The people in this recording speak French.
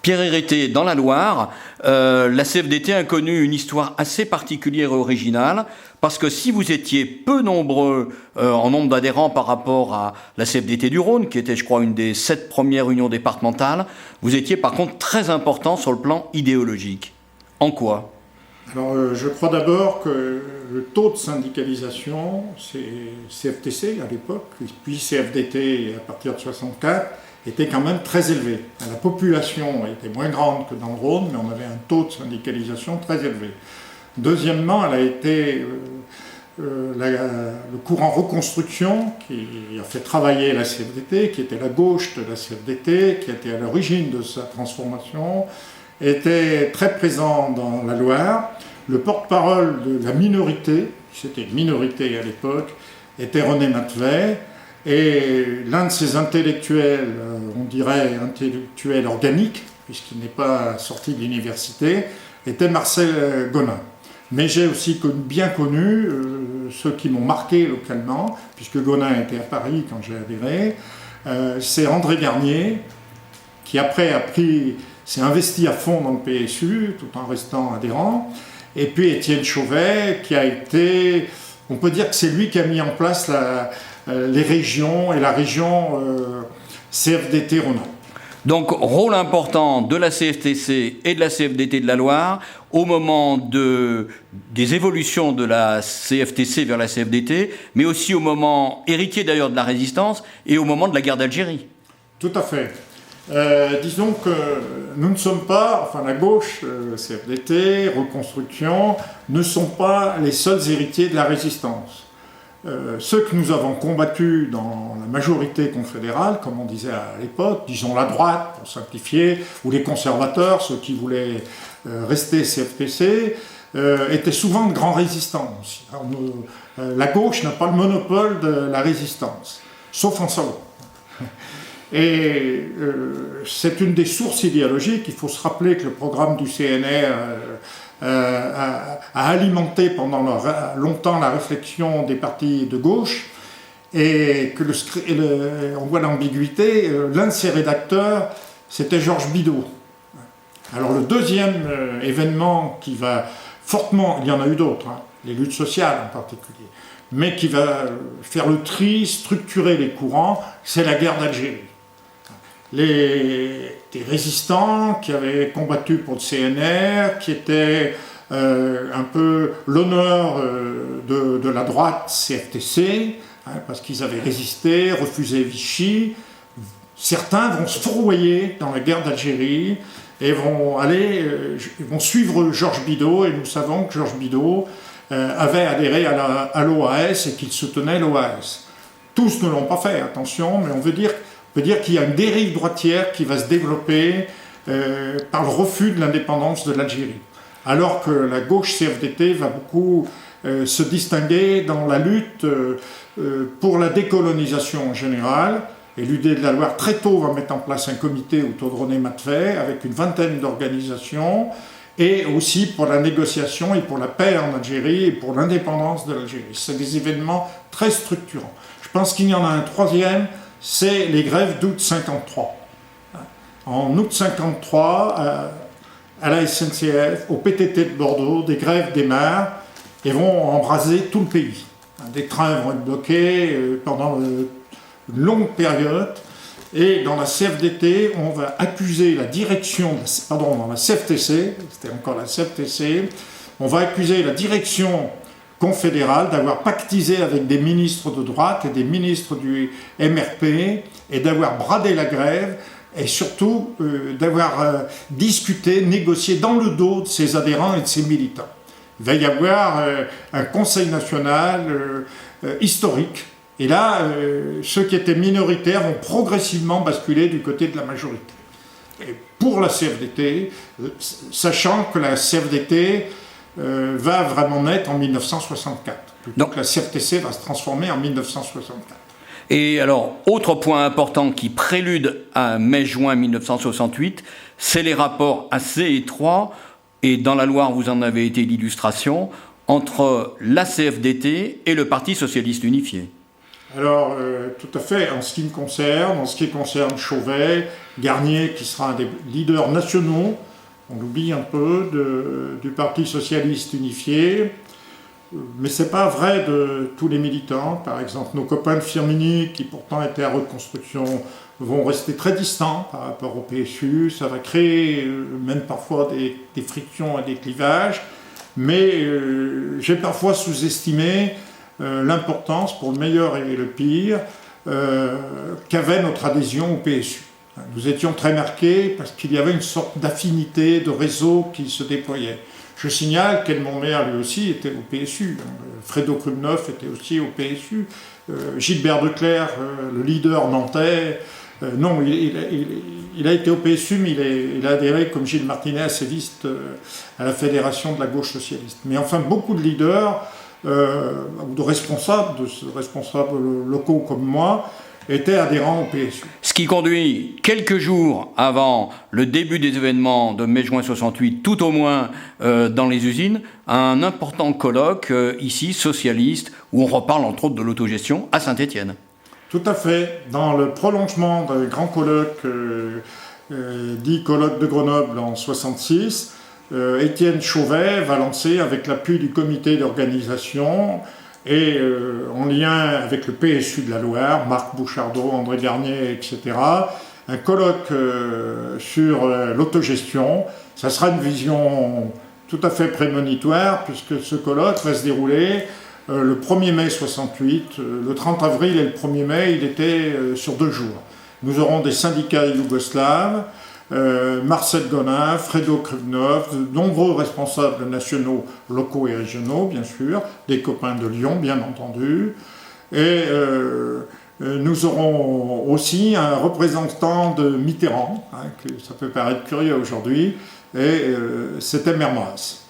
Pierre Hérété, dans la Loire, la CFDT a connu une histoire assez particulière et originale, parce que si vous étiez peu nombreux en nombre d'adhérents par rapport à la CFDT du Rhône, qui était, je crois, une des 7 premières unions départementales, vous étiez par contre très important sur le plan idéologique. En quoi ? Alors, je crois d'abord que le taux de syndicalisation, c'est CFTC à l'époque, puis CFDT à partir de 64, était quand même très élevé. La population était moins grande que dans le Rhône, mais on avait un taux de syndicalisation très élevé. Deuxièmement, elle a été le courant reconstruction qui a fait travailler la CFDT, qui était la gauche de la CFDT, qui était à l'origine de sa transformation, était très présent dans la Loire. Le porte-parole de la minorité, c'était une minorité à l'époque, était René Matveï. Et l'un de ces intellectuels, on dirait intellectuel organique, puisqu'il n'est pas sorti de l'université, était Marcel Gonin. Mais j'ai aussi bien connu ceux qui m'ont marqué localement, puisque Gonin était à Paris quand j'ai adhéré. C'est André Garnier, qui après s'est investi à fond dans le PSU, tout en restant adhérent. Et puis Étienne Chauvet, qui a été, on peut dire que c'est lui qui a mis en place les régions et la région CFDT Rhône. Donc, rôle important de la CFTC et de la CFDT de la Loire au moment des évolutions de la CFTC vers la CFDT, mais aussi au moment héritier d'ailleurs de la résistance et au moment de la guerre d'Algérie. Tout à fait. Disons que nous ne sommes pas, enfin la gauche, CFDT, Reconstruction, ne sont pas les seuls héritiers de la résistance. Ceux que nous avons combattus dans la majorité confédérale, comme on disait à l'époque, disons la droite pour simplifier, ou les conservateurs, ceux qui voulaient rester CFTC, étaient souvent de grands résistants. Alors, la gauche n'a pas le monopole de la résistance, sauf en solo. Et c'est une des sources idéologiques. Il faut se rappeler que le programme du CNR a alimenté pendant longtemps la réflexion des partis de gauche, et que on voit l'ambiguïté. L'un de ses rédacteurs, c'était Georges Bidault. Alors le deuxième événement qui va fortement, il y en a eu d'autres, hein, les luttes sociales en particulier, mais qui va faire le tri, structurer les courants, c'est la guerre d'Algérie. Des résistants qui avaient combattu pour le CNR, qui étaient un peu l'honneur de la droite CFTC, hein, parce qu'ils avaient résisté, refusé Vichy. Certains vont se fourvoyer dans la guerre d'Algérie et vont suivre Georges Bidault, et nous savons que Georges Bidault avait adhéré à l'OAS et qu'il soutenait l'OAS. Tous ne l'ont pas fait, attention, mais on peut dire qu'il y a une dérive droitière qui va se développer par le refus de l'indépendance de l'Algérie. Alors que la gauche CFDT va beaucoup se distinguer dans la lutte pour la décolonisation en général. Et l'UD de la Loire, très tôt, va mettre en place un comité autour de René Matveï avec une vingtaine d'organisations, et aussi pour la négociation et pour la paix en Algérie et pour l'indépendance de l'Algérie. C'est des événements très structurants. Je pense qu'il y en a un troisième, c'est les grèves d'août 53. En août 53, à la SNCF, au PTT de Bordeaux, des grèves démarrent et vont embraser tout le pays. Des trains vont être bloqués pendant une longue période, et dans la CFDT, on va accuser la direction, dans la CFTC, c'était encore la CFTC, on va accuser la direction confédérale d'avoir pactisé avec des ministres de droite et des ministres du MRP et d'avoir bradé la grève, et surtout d'avoir discuté, négocié dans le dos de ses adhérents et de ses militants. Il va y avoir un conseil national historique, et là, ceux qui étaient minoritaires vont progressivement basculer du côté de la majorité. Et pour la CFDT, sachant que la CFDT va vraiment naître en 1964. Donc la CFTC va se transformer en 1964. Et alors, autre point important qui prélude à mai-juin 1968, c'est les rapports assez étroits, et dans la Loire vous en avez été l'illustration, entre la CFDT et le Parti socialiste unifié. Alors, tout à fait, en ce qui concerne Chauvet, Garnier, qui sera un des leaders nationaux, on oublie un peu, du Parti socialiste unifié, mais ce n'est pas vrai de tous les militants. Par exemple, nos copains de Firminy, qui pourtant étaient à Reconstruction, vont rester très distants par rapport au PSU. Ça va créer même parfois des frictions et des clivages, mais j'ai parfois sous-estimé l'importance, pour le meilleur et le pire, qu'avait notre adhésion au PSU. Nous étions très marqués parce qu'il y avait une sorte d'affinité, de réseau qui se déployait. Je signale qu'Edmond Maire, lui aussi, était au PSU. Fredo Krumnoff était aussi au PSU. Gilbert Declercq, le leader nantais, non, il a été au PSU, mais il a adhéré, comme Gilles Martinet, assez vite à la Fédération de la gauche socialiste. Mais enfin, beaucoup de leaders, ou de responsables locaux comme moi, étaient adhérents au PSU. Ce qui conduit, quelques jours avant le début des événements de mai-juin 68, tout au moins dans les usines, à un important colloque ici, socialiste, où on reparle entre autres de l'autogestion à Saint-Étienne. Tout à fait. Dans le prolongement d'un grand colloque, dit colloque de Grenoble en 66, Étienne Chauvet va lancer, avec l'appui du comité d'organisation, et en lien avec le PSU de la Loire, Marc Bouchardot, André Garnier, etc., un colloque sur l'autogestion. Ça sera une vision tout à fait prémonitoire, puisque ce colloque va se dérouler le 1er mai 68. Le 30 avril et le 1er mai, il était sur 2 jours. Nous aurons des syndicats yougoslaves, Marcel Gonin, Fredo Krumnoff, de nombreux responsables nationaux, locaux et régionaux, bien sûr, des copains de Lyon, bien entendu. Et nous aurons aussi un représentant de Mitterrand, que ça peut paraître curieux aujourd'hui, et c'était Mermoz.